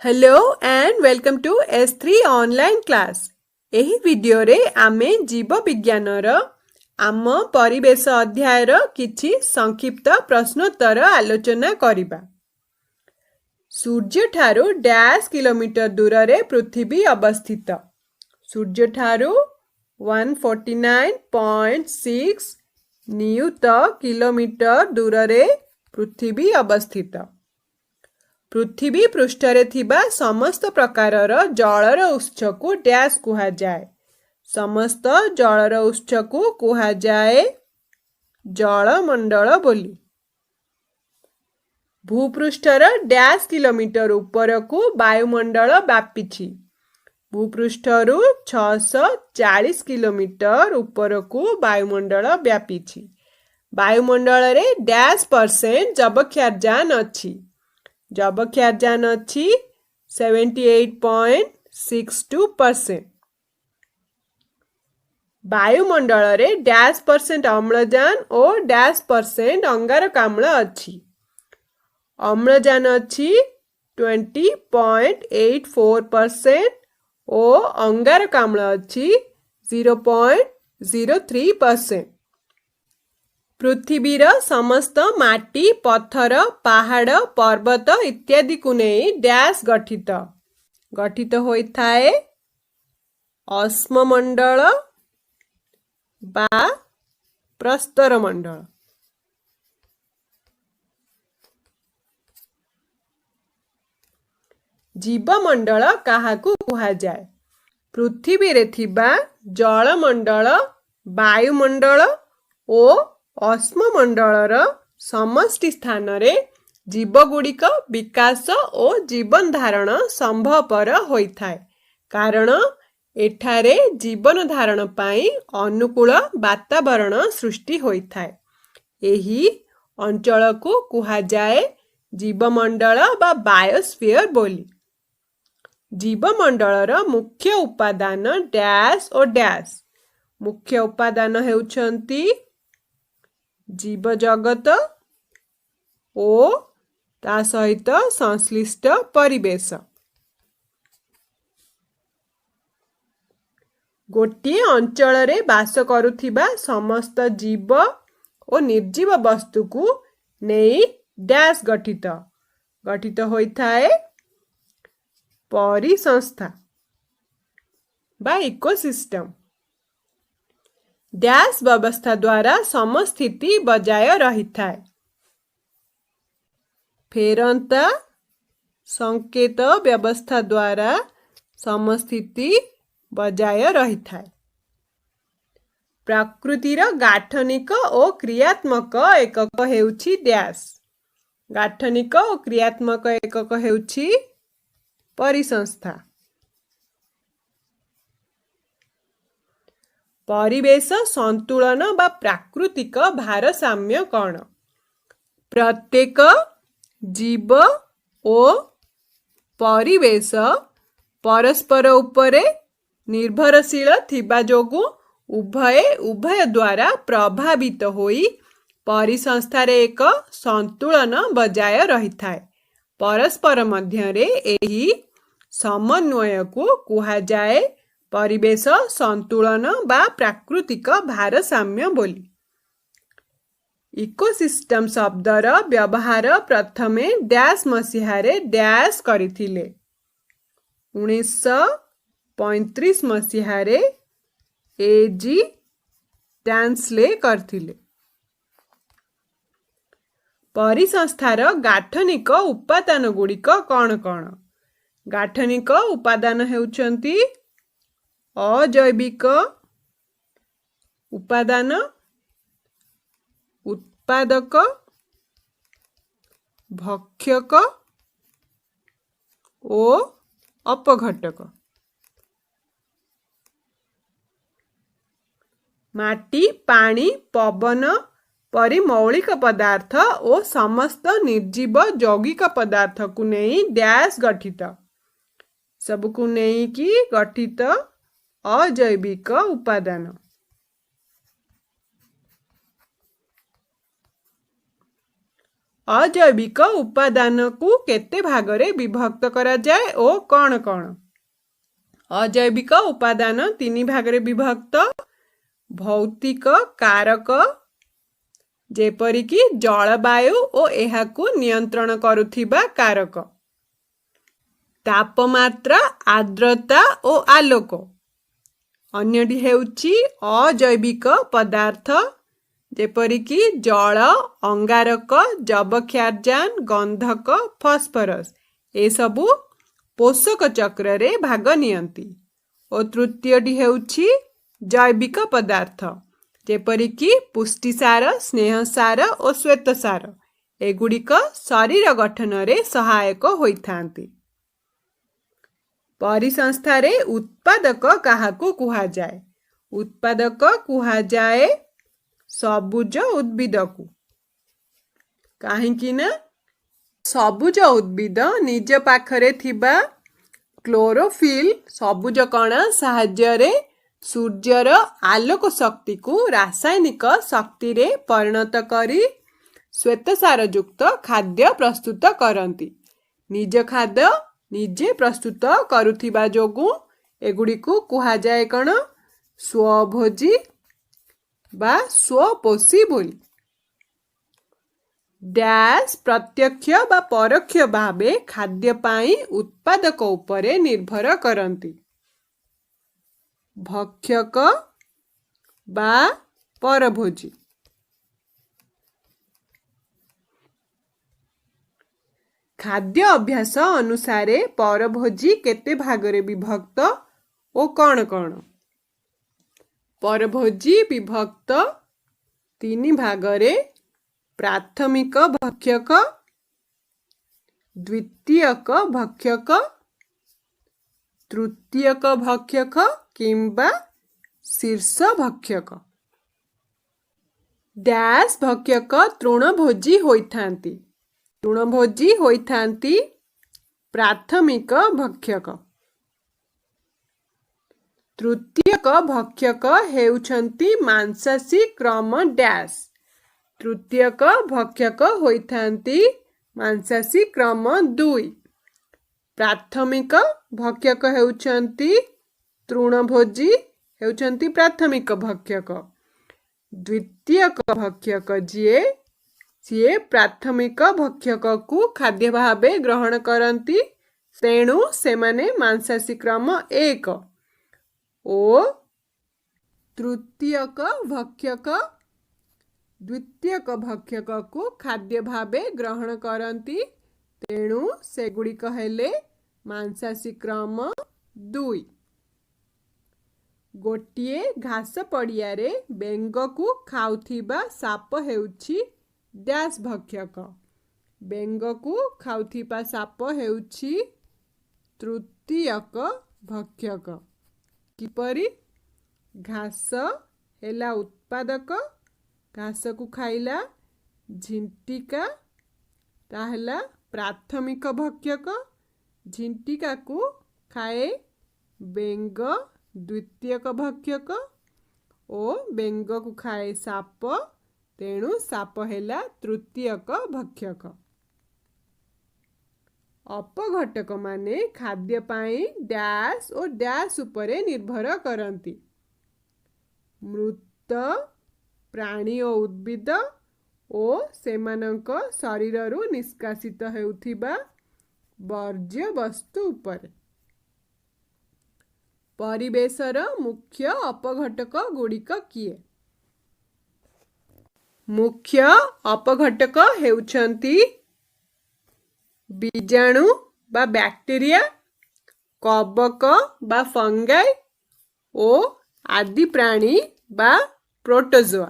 Hello and welcome to S3 online class. एही video रे आमे जीव विज्ञान आम परिवेश अध्याय किछि संक्षिप्त प्रश्नोत्तर आलोचना करिबा। सूर्य ठारू डैश किलोमीटर दूर रे पृथ्वी अवस्थित। सूर्य ठारू 149.6 नियुत किलोमीटर दूर रे पृथ्वी अवस्थित। पृथ्वी पृष्ठरे थिबा समस्त प्रकारर जलर उत्स को डैश कुहा जाए। समस्त जलर उत्स को कुहा जाए जलमंडल बोली। भूपृष्ठर डैश किलोमीटर ऊपर को वायुमंडल व्यापीछि। भूपृष्ठरु 640 किलोमीटर ऊपर को वायुमंडल व्यापीछि। वायुमंडल रे डैश परसेंट जबख्यारजान अछि। जबख्यारजान अच्छी 78.62%। वायुमंडल रे डैश परसेंट अम्लजान और डैश परसेंट अंगारकाम्ल अच्छी। अम्लजान अच्छी 20.84% और अंगारकाम्ल अच्छी 0.03%। पृथ्वीर समस्त माटी पत्थर पहाड़ पर्वत इत्यादि को नहीं डैश गठित गठित होइथाए अस्ममंडल बा प्रस्तर मंडल। जीवमंडल काहाकू कुहा जाए? पृथ्वी रे थिबा जलमंडल, वायुमंडल और अस्ममंडलर समष्टि स्थान रे जीवगुड़िक विकास और जीवन धारण संभवपर होइथाए। कारण एठारे जीवन धारण पाई अनुकूल वातावरण सृष्टि होइथाए। एही अंचल को कुहा जाए जीवमंडल बा बायोस्फीयर बोली। जीवमंडलर मुख्य उपादान डैश और डैश। मुख्य उपादान हेउछंती जीव जगत और ता सहित संश्लिष्ट परिवेश। गोटे अंचल रे बास करुथिबा समस्त जीव और निर्जीव वस्तु को नहीं डैश गठित गठित होइथाए परिसंस्था बा इकोसिस्टम। डैश व्यवस्था द्वारा समस्थिति बजाय रही थाए। फेरंता संकेत व्यवस्था द्वारा समस्थिति बजाय रही थाए। प्रकृतिर गाठनिक और क्रियात्मक एकक हेउछि डैश। गाठनिक और क्रियात्मक एकक हेउछि परिसंस्था। परिवेश संतुलन बा प्राकृतिक भारसाम्य कौन? प्रत्येक जीव और परिवेश परस्पर उपरे निर्भरशील थिबा जोगु उभय द्वारा प्रभावित होई परिसंस्थार एक संतुलन बजाय रही थाए। परस्पर मध्यरे एही समन्वय को कुहा जाए परिवेश संतुलन बा प्राकृतिक भारसाम्य बोली। इकोसिस्टम शब्दर व्यवहार प्रथमे डैश मसीहारे डैश करिथिले। 1935 मसीहारे एजी टैंसले करथिले। परिसंस्थार गाठनिक उपादान गुड़िक कौन कौन? गाठनिक उपादान हेउचंती अजैविक उपादान, उत्पादक, भक्षक और अपघटक। माटी, पानी, पवन परि मौलिक पदार्थ और समस्त निर्जीव यौगिक पदार्थ को नहीं डैश गठित। सबको नहीं कि गठित अजैविक उपादान। अजैविक उपादान को केते भागरे विभक्त करा जाए ओ कौन कौन? अजैविक उपादान 3 भागरे विभक्त। भौतिक कारक जेपरिकी जलवायु और एहाकु नियंत्रण करुथिबा कारक, तापमात्रा, आर्द्रता और आलोक। अन्यटी हेउची अजैविक पदार्थ जेपरिकी जल, अंगारक, जबक्षारजान, गंधक, फॉस्फोरस ए सबु पोषक चक्र रे भाग नियंती। और तृतीयटी हेउची जैविक पदार्थ जेपरिकी पुष्टिसार, स्नेहसार और श्वेतसार एगुड़िक शरीर गठन रे सहायक होइथांती। परिसंस्था रे उत्पादक काहाकू कुहा जाए? उत्पादक कुहा जाए सबुज उद्भिद को। काहेकि ना सबुज उद्भिद निज पाखरे थिबा क्लोरोफिल सबुज कणा साहाय्य रे सूर्यर आलोक शक्ति को रासायनिक शक्ति रे परिणत करी श्वेतसार युक्त खाद्य प्रस्तुत करती। निज खाद्य निजे प्रस्तुत करुथिबा जोगु एगुड़िकु कुहा जाए कण? स्वभोजी बा स्वपोषी बोली। डैश प्रत्यक्ष बा परोक्ष भावे खाद्य पाई उत्पादक उपरे निर्भर करती। भक्षक बा परभोजी। खाद्य अभ्यास अनुसारे परभोजी केते भागरे विभक्त ओ कौन कौन? परभोजी विभक्त 3 भागरे। प्राथमिक भक्षक, द्वितीयक भक्षक, तृतीयक भक्षक किंबा शीर्ष भक्षक। डैश भक्षक तृणभोजी होइथांती। तृणभोजी होइथांती प्राथमिक भक्षक। तृतीयक भक्षक हेउछंती मांसाशी क्रम डैश। तृतीयक भक्षक होइथांती मांसाशी क्रम 2। प्राथमिक भक्षक हेउछंती तृणभोजी हेउछंती प्राथमिक भक्षक। द्वितीयक भक्षक सीए प्राथमिक भक्षक को खाद्य भावे ग्रहण करती, तेणु सेमाने मांसाशी क्रम 1। ओ तृतीयक भक्षक द्वितीयक भक्षक को खाद्य भावे ग्रहण करती, तेणु सेगुड़िक हेले मांसाशी क्रम 2। गोटिए घास पड़िया रे बेंग को खाउथिबा साप हेउछि डैश भक्षक। बेंग को खाउथिबा साप हेउछि तृतीयक भक्षक। किपरि? घास हेला उत्पादक, घास को खाइला झिंटिका ताहला प्राथमिक भक्षक, झिंटिका को खाए बेंग द्वितीयक भक्षक और बेंग को खाए साप, तेणु साप हेला तृतीयक भक्षक। अपघटक माने खाद्य पाई डैश और डैश उपरे निर्भर करती। मृत प्राणी और उद्भिद और सेमानक शरीररु निष्कासित हेउथिबा वर्ज्य वस्तु उपरे। परिवेशर मुख्य अपघटक गुड़िक किए? मुख्य अपघटक हेउछंती बीजाणु बा बैक्टीरिया, कवक बा फंगाई और आदि प्राणी बा प्रोटोजोआ।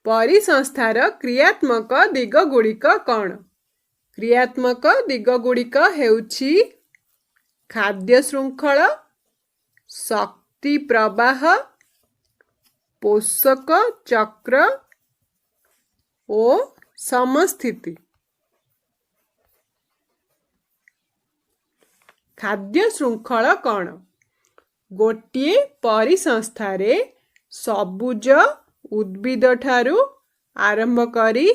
परिसंस्थार क्रियात्मक दिग गुड़िक कौन? क्रियात्मक दिग गुड़िक हेउछि खाद्य श्रृंखल, शक्ति प्रवाह, पोषक चक्र और समस्थिति। खाद्य श्रृंखल कौन? गोटिए परिसंस्थारे सबुज उद्भिद ठारू आरंभ करी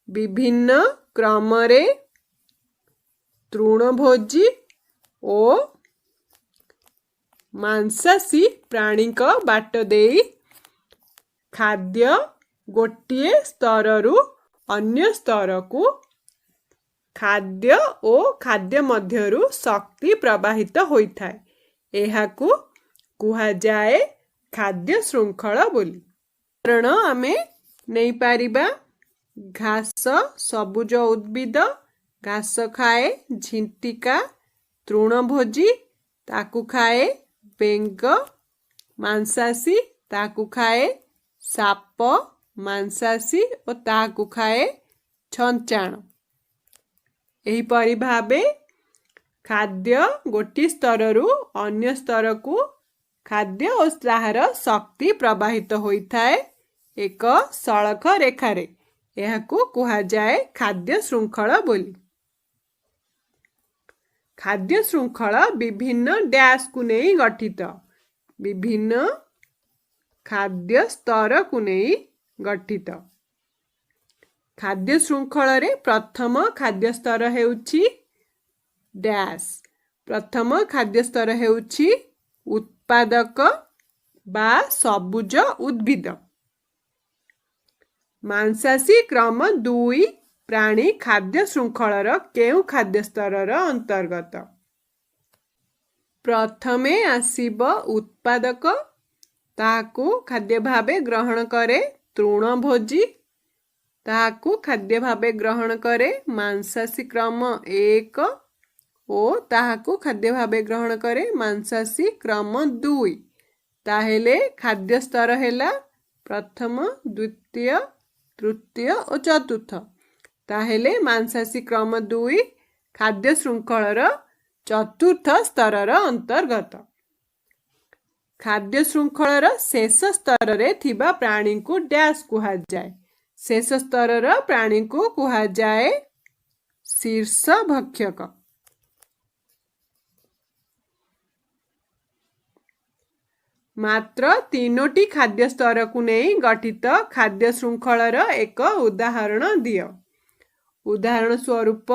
विभिन्न क्रमरे तृणभोजी ओ मांसाशी प्राणी बाट देई खाद्य गोटे स्तररू अन्य स्तर को खाद्य ओ खाद्य मध्यरु शक्ति प्रवाहित होता है। एहाकू कुहा जाए खाद्य श्रृंखल बोली। कारण आमे नहीं पारिबा घास सबुज उद्भिद घास खाए झिंटिका तृणभोजी ताकू खाए बेंग मांसाशी ताकू खाए साप मांसाशी और ताकू खाए छंचाण। एहीपरि भावे खाद्य गोटे स्तररू अन्य स्तर को खाद्य और ताहार शक्ति प्रवाहित होता है एक सड़क रेखारे। एहाकू कुहा जाए खाद्य श्रृंखल बोली। खाद्य श्रृंखल विभिन्न डैश को नहीं गठित विभिन्न खाद्य स्तर को नहीं गठित। खाद्य श्रृंखल रे प्रथम खाद्य स्तर हेउछि डैश। प्रथम खाद्य स्तर हेउछि उत्पादक बा सबुज उद्भिद। मांसाशी क्रम 2 प्राणी खाद्य श्रृंखलर केउ खाद्य स्तरर अंतर्गत। प्रथमे आसीब उत्पादक ताकू खाद्य भावे ग्रहण करे तृणभोजी ताकू खाद्य भावे ग्रहण करे मांसाशी क्रम 1 ओ ताकू खाद्य भावे ग्रहण करे मांसाशी क्रम 2। ताहेले खाद्य स्तर हेला प्रथम द्वितीय तृतीय और चतुर्थ। ताहेले मांसाशी क्रम 2 खाद्य श्रृंखलर चतुर्थ स्तरर अंतर्गत। खाद्य श्रृंखलर शेष स्तर रे थिबा प्राणी को डैश कुहा जाए। शेष स्तरर प्राणी को कुहा जाए शीर्ष भक्षक। मात्र 3टी खाद्य स्तर को नहीं गठित खाद्य श्रृंखलर एक उदाहरण दियो। उदाहरण स्वरूप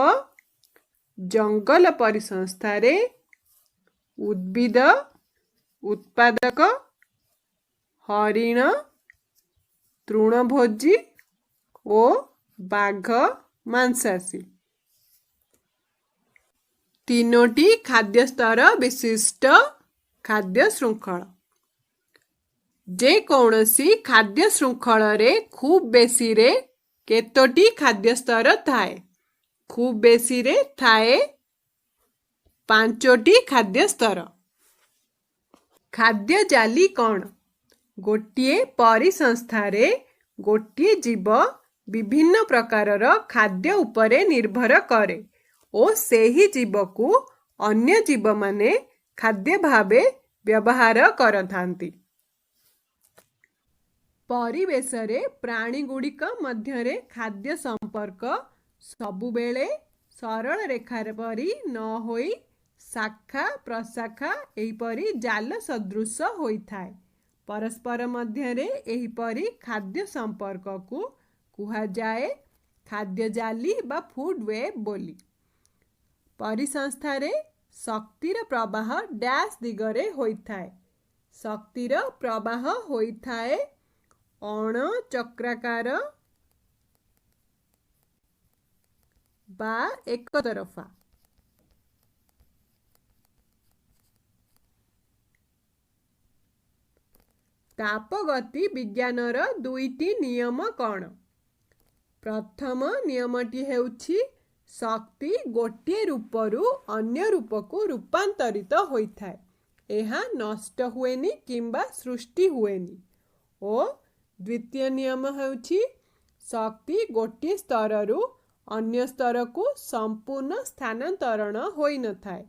जंगल परिसंस्था रे उद्भिद उत्पादक हरिण तृणभोजी ओ बाघ मांसाशी। 3टी खाद्य स्तर विशिष्ट खाद्य श्रृंखल। जे कौनसी खाद्य श्रृंखल रे खूब बेसी रे केतोटी खाद्य स्तर थाए। खूब बेसी रे थाए 5टी खाद्य स्तर। खाद्य जाली कौन? गोटिए परिसंस्था रे गोटिए जीव विभिन्न प्रकारर खाद्य उपरे निर्भर करे ओ सेही जीव को अन्य जीव माने खाद्य भावे व्यवहार करथांती। परिवेश रे प्राणी गुड़िक मध्य रे खाद्य संपर्क सबुबेले सरल रेखार परी न होई शाखा प्रशाखा एहीपरी जाल सदृश होइथाय। परस्पर मध्य रे एहीपरी खाद्य संपर्क को कुहा जाए खाद्य जाली बा फूड वेब बोली। परिसंस्था रे शक्तिर प्रवाह डैश दिगरे होइथाय। शक्तिर प्रवाह होइथाय अण चक्राकार बा एक तरफा। तापगति विज्ञानर 2टी नियम कौन? प्रथम नियमटी हेउछि शक्ति गोटे रूपरू अन्य रूप को रूपांतरित होइथाय। एहा नष्ट हुएनी किंबा सृष्टि हुएनी। ओ द्वितीय नियम हेउछि शक्ति गोटे स्तररू अन्य स्तर को संपूर्ण स्थानांतरण होई न थाए।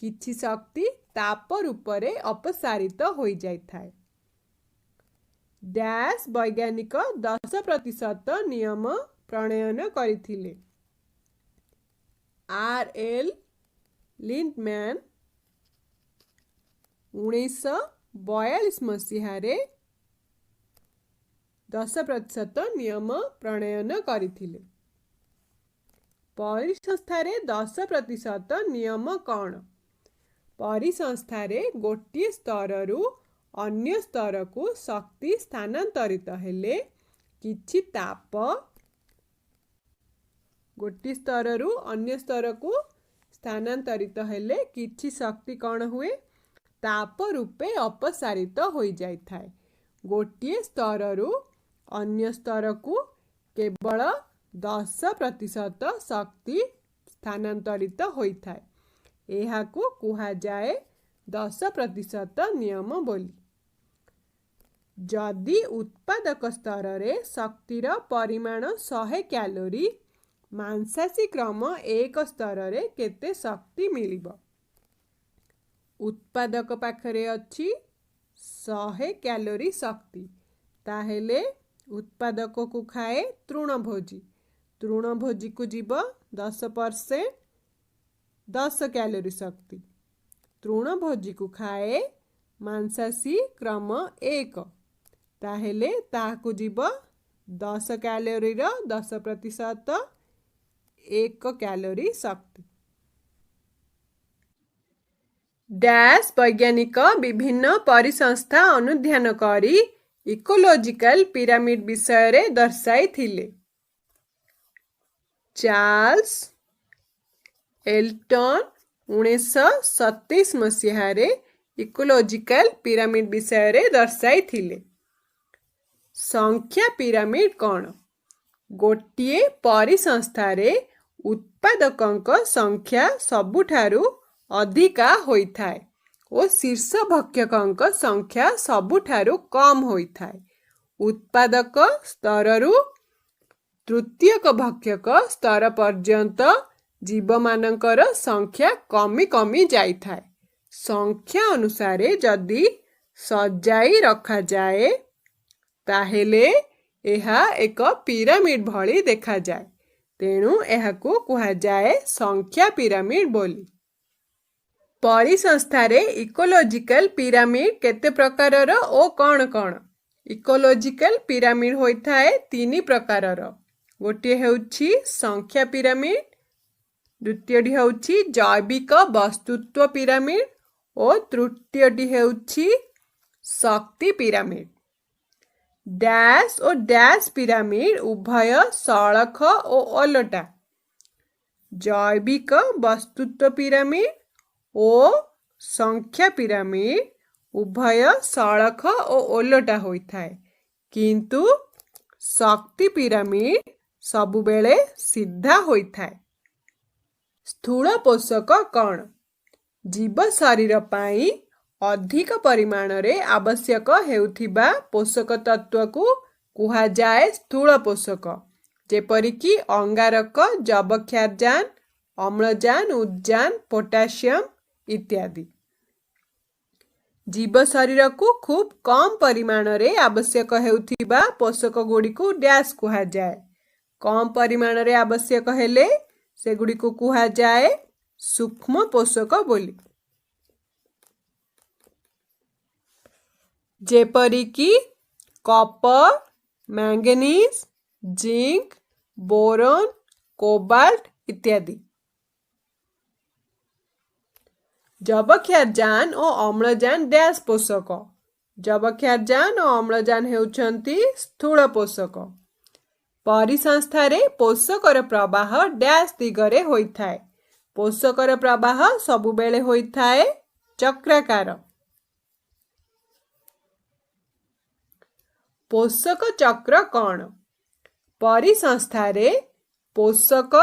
किछि शक्ति ताप रूपरे अपसारित होई जाइथाय। डैश वैज्ञानिक 10% नियम प्रणयन करथिले। R.L. लिंडमैन 1942 मसीहारे 10% नियम प्रणयन करथिले। परिसंस्थारे 10% नियम कौन? परिसंस्थारे गोटे स्तररू अन्य स्तर को शक्ति स्थानांतरित हेले किछि ताप गोटे स्तररू अन्य स्तर को स्थानांतरित हेले किछि शक्ति कौन हुए? ताप रूपे अपसारित हो जाय थाए। गोटे स्तररू अन्य स्तर को केवल 10% शक्ति स्थानांतरित होई थाए। एहाकू कुहा जाए 10% नियम बोली। जदि उत्पादक स्तर रे शक्तिर परिमाण 100 कैलोरी मांसाशी क्रम 1 स्तर रे केते शक्ति मिलिबो? उत्पादक पाखरे अछि 100 कैलोरी शक्ति ताहेले उत्पादक को खाए तृणभोजी। तृणभोजी को जीव 10% 10 कैलोरी शक्ति। तृणभोजी को खाए मांसाशी क्रम 1 ताहेले ताहाकू जीव 10 कैलोरी रो 10% 1 कैलोरी शक्ति। डैश वैज्ञानिक विभिन्न परिसंस्था अनुध्यान करी इकोलॉजिकल पिरामिड विषय रे दर्शाई थिले। चार्ल्स एल्टन 1927 मसीहारे इकोलॉजिकल पिरामिड विषय रे दर्शाई थिले। संख्या पिरामिड कौन? गोटिए परिसंस्था रे उत्पादकंक संख्या सबुठारु अधिका होई थाए और शीर्ष भक्षकंक संख्या सबुठारु कम होई थाए। उत्पादक स्तररु तृतीयक भक्षक स्तर पर्यंत जीव मानकर संख्या कमी कमी जाई थाए। संख्या अनुसारे जदि सजाई रखा जाए ताहेले एहा एक पिरामिड भली देखा जाए। तेणु एहाकू कुहा जाए संख्या पिरामिड बोली। परिसंस्थारे इकोलॉजिकल पिरामिड केते प्रकारर ओ कौन कौन? इकोलॉजिकल पिरामिड होई थाए 3 प्रकारर। गोटे हेउछि संख्या पिरामिड, द्वितीयटी हेउछि जैविक वस्तुत्व पिरामिड और तृतीयटी हेउछि शक्ति पिरामिड। डैश और डैश पिरामिड उभय सड़ख और ओलटा। जैविक वस्तुत्व पिरामिड और संख्या पिरामिड उभय सड़ख और ओलटा होई थाए, किंतु शक्ति पिरामिड सबुबेले सीधा होई थाए। स्थूल पोषक कौन? जीव शरीर पाई अधिक परिमाण रे आवश्यक हेउथिबा पोषक तत्व को कुहा जाए स्थूल पोषक, जेपरिकी अंगारक, जबक्षारजान, अम्लजान, उद्जान, पोटासियम इत्यादि। जीव शरीर को खूब कम परिमाण रे आवश्यक हेउथिबा पोषक गुडी को डैश कुहा जाए। कम परिमाण रे आवश्यक हेले से गुडी को कुहा जाए सूक्ष्म पोषक बोली। जेपरिकी copper, manganese, zinc, boron, cobalt इत्यादि। जबक्षारजान और अम्लजान डैश पोषक। जबक्षारजान और अम्लजान हेउछंती स्थूल पोषक। परिसंस्थारे पोषकर प्रवाह डैश दिगरे होई थाए। पोषकर प्रवाह सबुबेले होई थाए चक्राकार। पोषक चक्र कौन? परिसंस्थारे पोषक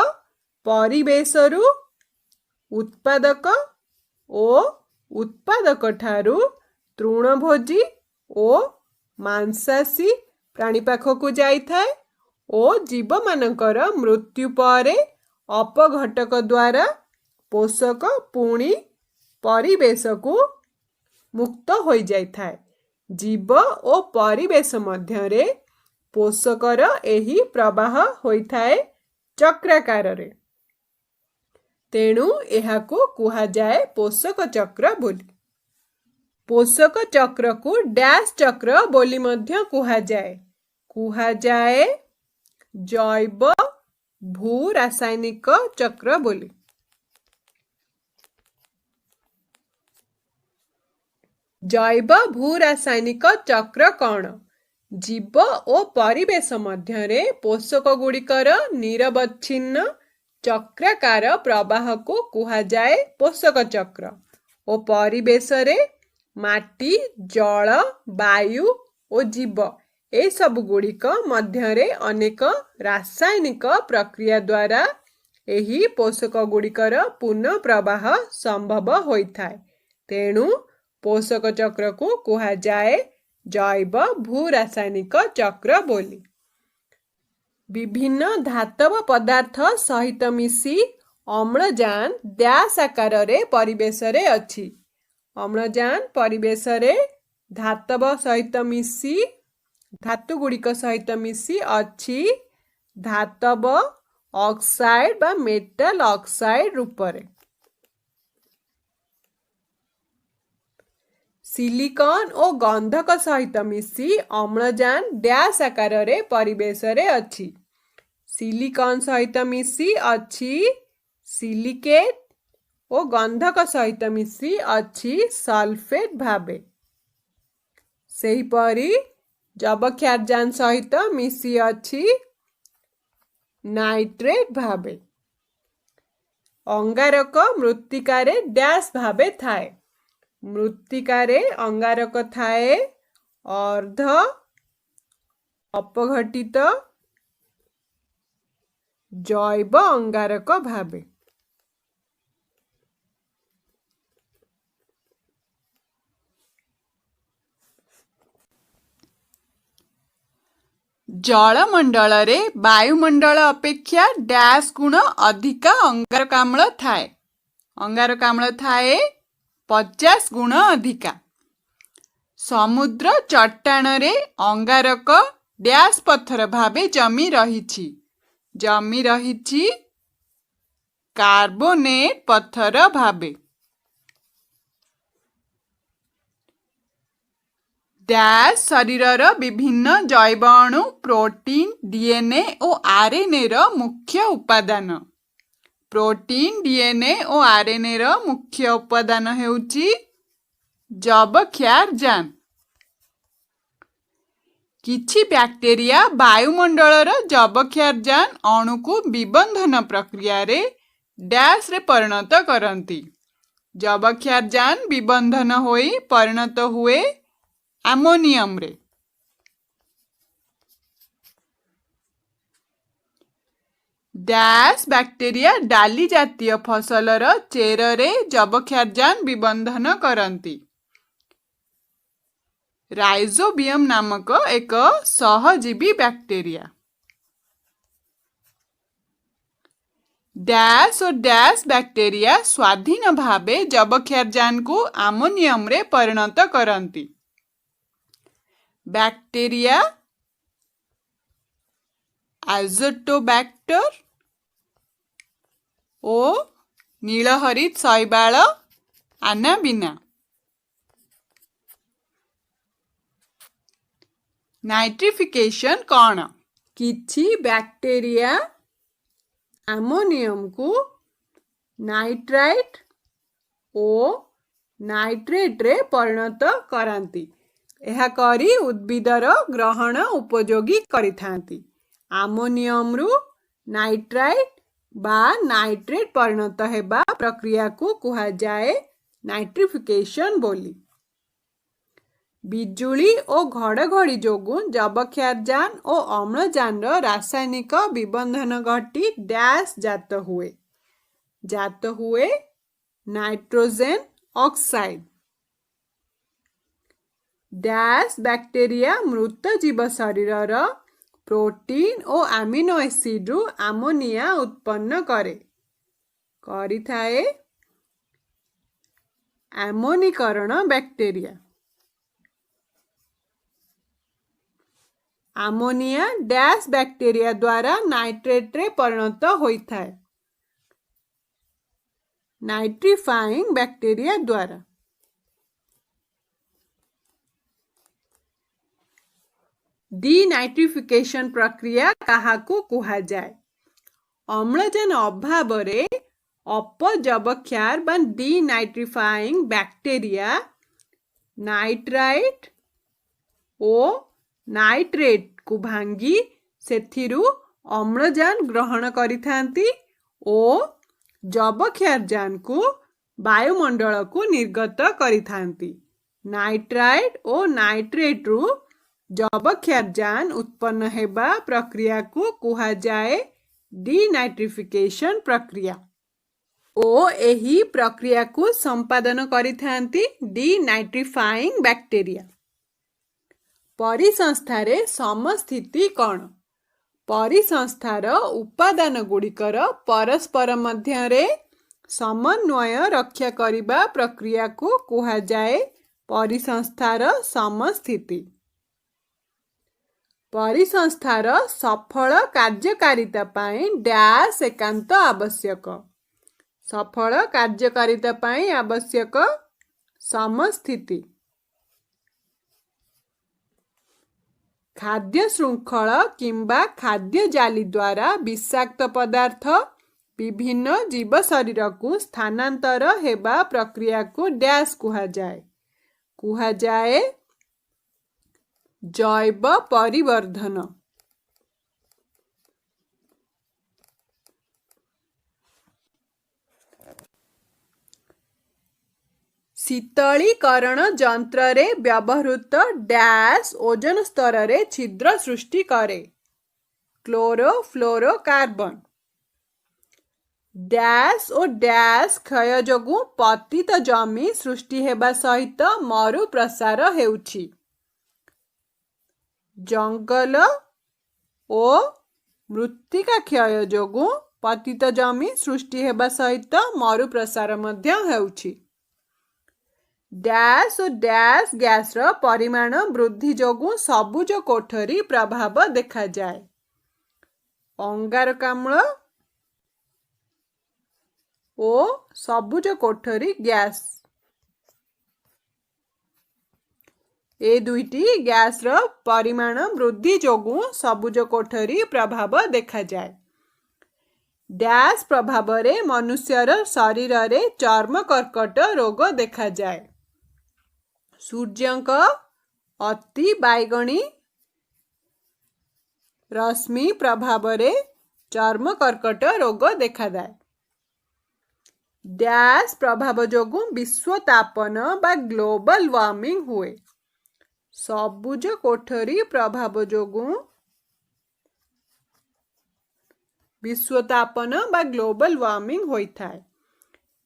परिवेशरु उत्पादक ओ उत्पादक ठारू तृणभोजी ओ मांसाशी प्राणी पाखकू जाई थाए ओ जीव मानकर मृत्यु परे अपघटक द्वारा पोषक पुणी परिवेश को मुक्त हो जाई थाए। जीव ओ परिवेश मध्यरे पोषकर एही प्रवाह होई थाए चक्राकार रे। तेणु एहाको कुहा जाए पोषक चक्र बोली। पोषक चक्र को डैश चक्र बोली मध्य कुहा जाए। जैव भू रासायनिक चक्र बोली। जैव भू रासायनिक चक्र कौन? जीव और परिवेश मध्यरे पोषक गुड़िकर निरवच्छिन्न चक्राकार प्रवाह को कुहाजाए पोषक चक्र। और परिवेश रे माटी, जल, वायु और जीव ए सब गुड़िक मध्यरे अनेक रासायनिक प्रक्रिया द्वारा एही पोषक गुड़िकर पुनः प्रवाह संभव होइथाय। तेणु पोषक चक्र को कुहाजाए जैव भू रासायनिक चक्र बोली। विभिन्न धातव पदार्थ सहित मिसी अम्लजान डैश आकार रे परिवेश रे अछि। अम्लजान परिवेश रे धातव सहित मिसी धातु गुड़िक सहित मिसी अछि धातव ऑक्साइड बा मेटल ऑक्साइड रूप रे। सिलिकॉन और गंधक सहित मिसी अम्लजान डैश आकार रे परिवेश रे अछि। सिलिकॉन सहित मिसी अछि सिलिकेट और गंधक सहित मिसी अछि सल्फेट भाबे। सेहीपरि जबक्षारजान सहित मिसी अछि नाइट्रेट भाबे। अंगारक मृत्तिकारे डैश भाबे थाए। मृत्तिकारे अंगारक थाए अर्ध अपघटित जैव अंगारक भाबे। जलमंडल रे वायुमंडल अपेक्षा डैश गुण अधिका अंगारकाम्ल थाए। अंगारकाम्ल थाए 50 गुण अधिका। समुद्र चट्टान रे अंगारक डैश पत्थर भाबे जमी रहिछि कार्बोनेट पत्थर भाबे। डैश शरीरर विभिन्न जैव अणु प्रोटीन, डीएनए और आरएनए र मुख्य उपादान। प्रोटीन, डीएनए और आरएनए र मुख्य उपादान हेउची जबक्षारजान। किछि बैक्टेरिया वायुमंडलर जबक्षारजान अणु को विबंधन प्रक्रिया रे डैश रे परिणत करंती। जबक्षारजान विबंधन होई परिणत हुए अमोनियम रे। डैश बैक्टेरिया डाली जातीय फसलर चेर रे जबक्षारजान विबंधन करंती। राइजोबियम नामक एक सहजीवी बैक्टेरिया। डैश और डैश बैक्टेरिया स्वाधीन भावे जबक्षारजान को अमोनियम रे परिणत करंती। बैक्टेरिया एजोटोबैक्टर ओ नीलहरित शैवाल आनाबिना। नाइट्रिफिकेशन कौन? किछि बैक्टेरिया अमोनियम को नाइट्राइट ओ नाइट्रेट रे परिणत करांती। एहा करी उद्भिदर ग्रहण उपयोगी करिथांती। अमोनियम रु नाइट्राइट बा नाइट्रेट परिणत हेबा प्रक्रिया को कुहाजाए नाइट्रिफिकेशन बोली। बिजुली और घड़घड़ी जोगु जबक्षारजान और अम्लजान रासायनिक विबंधन घटी डैश जात हुए नाइट्रोजन ऑक्साइड। डैश बैक्टेरिया मृत जीव शरीरर प्रोटीन और अमीनो एसिड रु अमोनिया उत्पन्न करिथाए अमोनीकरण बैक्टेरिया। अमोनिया डैश बैक्टेरिया द्वारा नाइट्रेट रे परिणत होइथाए नाइट्रीफाइंग बैक्टेरिया द्वारा। डीनाइट्रिफिकेशन प्रक्रिया काहाकू कुहाजाए? ଅମ୍ଳଜାନ ଅଭାବରେ ଅପଜବକ୍ଷାର ବା ଡିନାଇଟ୍ରିଫାଇଂ ବ୍ୟାକ୍ଟେରିଆ ନାଇଟ୍ରାଇଟ୍ ଓ ନାଇଟ୍ରେଟ୍କୁ ଭାଙ୍ଗି ସେଥିରୁ ଅମ୍ଳଜାନ ଗ୍ରହଣ କରିଥାନ୍ତି ଓ ଯବକ୍ଷାରଜାନକୁ ବାୟୁମଣ୍ଡଳକୁ ନିର୍ଗତ କରିଥାନ୍ତି। ନାଇଟ୍ରାଇଟ୍ ଓ ନାଇଟ୍ରେଟ୍ରୁ ଯବକ୍ଷାରଜାନ ଉତ୍ପନ୍ନ ହେବା ପ୍ରକ୍ରିୟାକୁ କୁହାଯାଏ ଡିନାଇଟ୍ରିଫିକେସନ ପ୍ରକ୍ରିୟା ଓ ଏହି ପ୍ରକ୍ରିୟାକୁ ସମ୍ପାଦନ କରିଥାନ୍ତି ଡିନାଇଟ୍ରିଫାଇଂ ବ୍ୟାକ୍ଟେରିଆ। ପରିସଂସ୍ଥାରେ ସମସ୍ଥିତି କ'ଣ? ପରିସଂସ୍ଥାର ଉପାଦାନ ଗୁଡ଼ିକର ପରସ୍ପର ମଧ୍ୟରେ ସମନ୍ୱୟ ରକ୍ଷା କରିବା ପ୍ରକ୍ରିୟାକୁ କୁହାଯାଏ ପରିସଂସ୍ଥାର ସମସ୍ଥିତି। ପରିସଂସ୍ଥାର ସଫଳ କାର୍ଯ୍ୟକାରିତା ପାଇଁ ଡ୍ୟାସ୍ ଏକାନ୍ତ ଆବଶ୍ୟକ। ସଫଳ କାର୍ଯ୍ୟକାରିତା ପାଇଁ ଆବଶ୍ୟକ ସମସ୍ଥିତି। ଖାଦ୍ୟ ଶୃଙ୍ଖଳ କିମ୍ବା ଖାଦ୍ୟ ଜାଲି ଦ୍ୱାରା ବିଷାକ୍ତ ପଦାର୍ଥ ବିଭିନ୍ନ ଜୀବ ଶରୀରକୁ ସ୍ଥାନାନ୍ତର ହେବା ପ୍ରକ୍ରିୟାକୁ ଡ୍ୟାସ୍ କୁହାଯାଏ। କୁହାଯାଏ ଜୈବ ପରିବର୍ଦ୍ଧନ। ଶୀତଳୀକରଣ ଯନ୍ତ୍ରରେ ବ୍ୟବହୃତ ଡ୍ୟାସ୍ ଓଜନ ସ୍ତରରେ ଛିଦ୍ର ସୃଷ୍ଟି କରେ। କ୍ଲୋରୋଫ୍ଲୋରୋକାର୍ବନ। ଡ୍ୟାସ୍ ଓ ଡ୍ୟାସ୍ କ୍ଷୟ ଯୋଗୁଁ ପତିତ ଜମି ସୃଷ୍ଟି ହେବା ସହିତ ମରୁ ପ୍ରସାର ହେଉଛି। ଜଙ୍ଗଲ ଓ ମୃତ୍ତିକା କ୍ଷୟ ଯୋଗୁଁ ପତିତ ଜମି ସୃଷ୍ଟି ହେବା ସହିତ ମରୁ ପ୍ରସାର ମଧ୍ୟ ହେଉଛି। ଡ୍ୟାସ୍ ଓ ଡ୍ୟାସ୍ ଗ୍ୟାସର ପରିମାଣ ବୃଦ୍ଧି ଯୋଗୁଁ ସବୁଜ କୋଠରୀ ପ୍ରଭାବ ଦେଖାଯାଏ। ଅଙ୍ଗାରକାମ୍ଳ ଓ ସବୁଜ କୋଠରୀ ଗ୍ୟାସ୍ ଏ ଦୁଇଟି ଗ୍ୟାସର ପରିମାଣ ବୃଦ୍ଧି ଯୋଗୁଁ ସବୁଜ କୋଠରୀ ପ୍ରଭାବ ଦେଖାଯାଏ। ଡ୍ୟାସ୍ ପ୍ରଭାବରେ ମନୁଷ୍ୟର ଶରୀରରେ ଚର୍ମ କର୍କଟ ରୋଗ ଦେଖାଯାଏ। ସୂର୍ଯ୍ୟଙ୍କ ଅତି ବାଇଗଣୀ ରଶ୍ମି ପ୍ରଭାବରେ ଚର୍ମ କର୍କଟ ରୋଗ ଦେଖାଯାଏ। ଡ୍ୟାସ୍ ପ୍ରଭାବ ଯୋଗୁଁ ବିଶ୍ୱତାପନ ବା ଗ୍ଲୋବାଲ ୱାର୍ମିଂ ହୁଏ। ସବୁଜ କୋଠରୀ ପ୍ରଭାବ ଯୋଗୁଁ ବିଶ୍ୱତାପନ ବା ଗ୍ଲୋବାଲ ୱାର୍ମିଂ ହୋଇଥାଏ।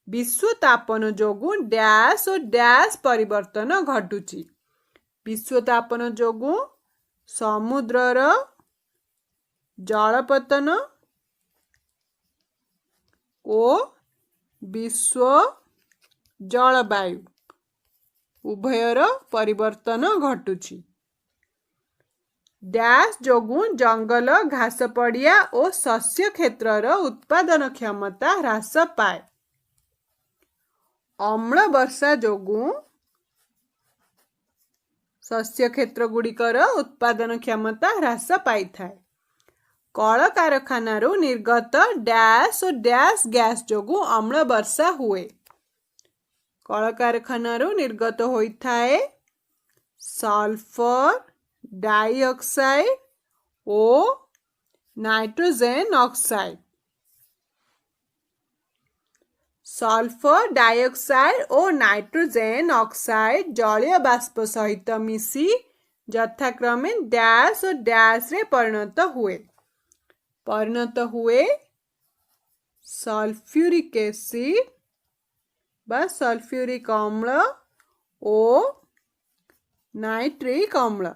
ବିଶ୍ୱତାପନ ଯୋଗୁଁ ଡ୍ୟାସ୍ ଓ ଡ୍ୟାସ୍ ପରିବର୍ତ୍ତନ ଘଟୁଛି। ବିଶ୍ୱତାପନ ଯୋଗୁଁ ସମୁଦ୍ରର ଜଳପତନ ଓ ବିଶ୍ୱ ଜଳବାୟୁ ଉଭୟର ପରିବର୍ତ୍ତନ ଘଟୁଛି। ଡ୍ୟାସ୍ ଯୋଗୁଁ ଜଙ୍ଗଲ ଘାସ ପଡ଼ିଆ ଓ ଶସ୍ୟ କ୍ଷେତ୍ରର ଉତ୍ପାଦନ କ୍ଷମତା ହ୍ରାସ ପାଏ। ଅମ୍ଳ ବର୍ଷା ଯୋଗୁଁ ଶସ୍ୟ କ୍ଷେତ୍ର ଗୁଡ଼ିକର ଉତ୍ପାଦନ କ୍ଷମତା ହ୍ରାସ ପାଇଥାଏ। କଳକାରଖାନାରୁ ନିର୍ଗତ ଡ୍ୟାସ୍ ଓ ଡ୍ୟାସ୍ ଗ୍ୟାସ୍ ଯୋଗୁଁ ଅମ୍ଳ ବର୍ଷା ହୁଏ। କଳକାରଖାନାରୁ ନିର୍ଗତ ହୋଇଥାଏ ସଲଫର ଡାଇଅକ୍ସାଇଡ୍ ଓ ନାଇଟ୍ରୋଜେନ ଅକ୍ସାଇଡ୍। ସଲଫର ଡାଇଅକ୍ସାଇଡ୍ ଓ ନାଇଟ୍ରୋଜେନ ଅକ୍ସାଇଡ୍ ଜଳୀୟ ବାଷ୍ପ ସହିତ ମିଶି ଯଥାକ୍ରମେ ଡ୍ୟାସ୍ ଓ ଡ୍ୟାସ୍ରେ ପରିଣତ ହୁଏ ସଲଫ୍ୟୁରିକ୍ ଏସିଡ୍ ବା ସଲଫ୍ୟୁରିକ୍ ଅମ୍ଳ ଓ ନାଇଟ୍ରିକ୍ ଅମ୍ଳ।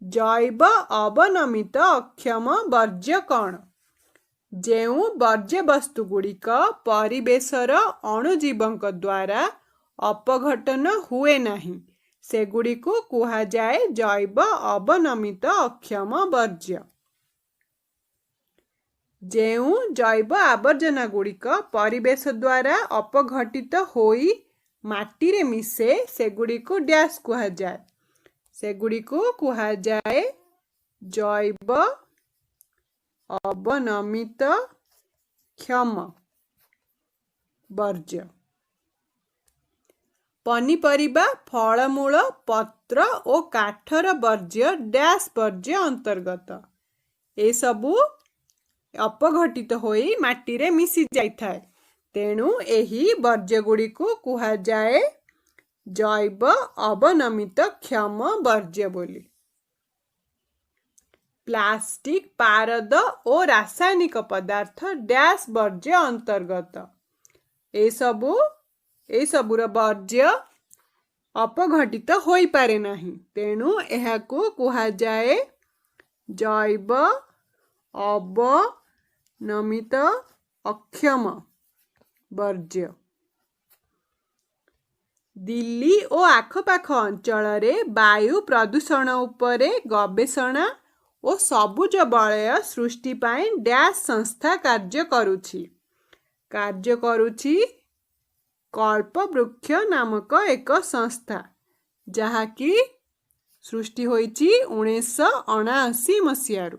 ଜୈବ ଅବନମିତ ଅକ୍ଷମ ବର୍ଜ୍ୟ କ'ଣ? ଯେଉଁ ବର୍ଜ୍ୟବସ୍ତୁ ଗୁଡ଼ିକ ପରିବେଶର ଅଣୁଜୀବଙ୍କ ଦ୍ୱାରା ଅପଘଟନ ହୁଏ ନାହିଁ ସେଗୁଡ଼ିକୁ କୁହାଯାଏ ଜୈବ ଅବନମିତ ଅକ୍ଷମ ବର୍ଜ୍ୟ। ଯେଉଁ ଜୈବ ଆବର୍ଜନା ଗୁଡ଼ିକ ପରିବେଶ ଦ୍ୱାରା ଅପଘଟିତ ହୋଇ ମାଟିରେ ମିଶେ ସେଗୁଡ଼ିକୁ ଡ୍ୟାସ୍ କୁହାଯାଏ। ସେଗୁଡ଼ିକୁ କୁହାଯାଏ ଜୈବ अवनमित क्षम वर्ज्य। पनीपरिबा फलमूल पत्र और काठर वर्ज्य डैश वर्ज्य अंतर्गत। ए सबू अपघटित होई माटी रे मिसी जाइथाय, तेणु एही वर्ज्य गुड़ी को कुहा जाए जैव अवनमित क्षम वर्ज्य बोली। प्लास्टिक पारद और रासायनिक पदार्थ डैश वर्ज्य अंतर्गत। ए सबुर वर्ज्य अपघटित होई पारे नाही, तेणु एहाकू कुहा जाए जैव अवनमित अक्षम वर्ज्य। दिल्ली और आखपाख अंचल रे वायु प्रदूषण उपरे गवेषणा और सबुज बलय सृष्टि पाई डैश संस्था कार्य करुछि कल्पवृक्ष नामक एक संस्था, जहाँकि सृष्टि होइछि 1979 मसीहारू।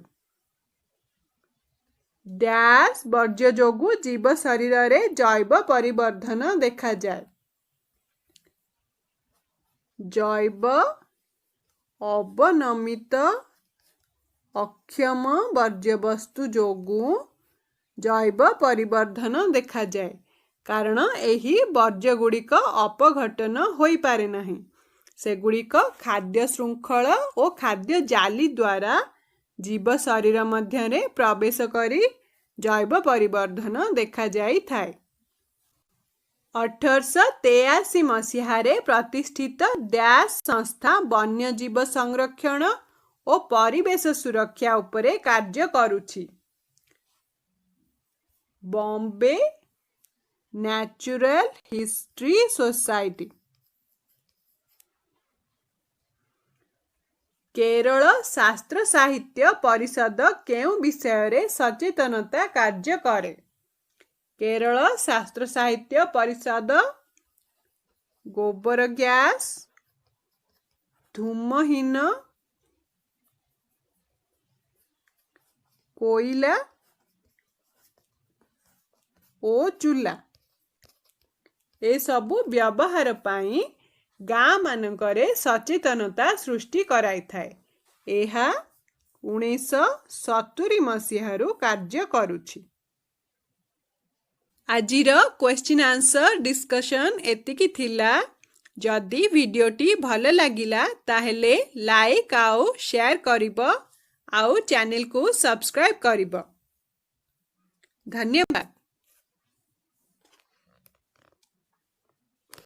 डैश वर्ज्य जोगु जीव शरीर रे जैव परिवर्धन देखा जाए। जैव अवनमित अक्षम वर्ज्य वस्तु जोगु जैव परिवर्धन देखा जाए, कारण एही वर्ज्य गुड़िक अपघटन होई पारे नाही। सेगुड़िक खाद्य श्रृंखल और खाद्य जाली द्वारा जीव शरीर मध्यरे प्रवेश करी जैव परिवर्धन देखा जाई थाए। 1883 मसीहारे प्रतिष्ठित डैश संस्था वन्यजीव संरक्षण और परिवेश सुरक्षा उपरे कार्य करुछि। Bombay natural history society. Kerala Sastra Sahitya परिषद केउ विषय रे सचेतनता कार्य करे? केरल शास्त्र साहित्य परिषद गोबर गैस, धूमहीन कोयला ओ चूल्हा ए सबु व्यवहार पाई गाँ मानकरे सचेतनता सृष्टि कराई थाए। एहा 1970 मसीहारू कार्य करुछि। आजिर क्वेश्चन आंसर डिस्कशन एतिकी थिला। जदि वीडियोटी भल लागिला ताहेले लाइक आउ शेयर करिबो आउ चैनल को सब्सक्राइब करिबो। धन्यवाद।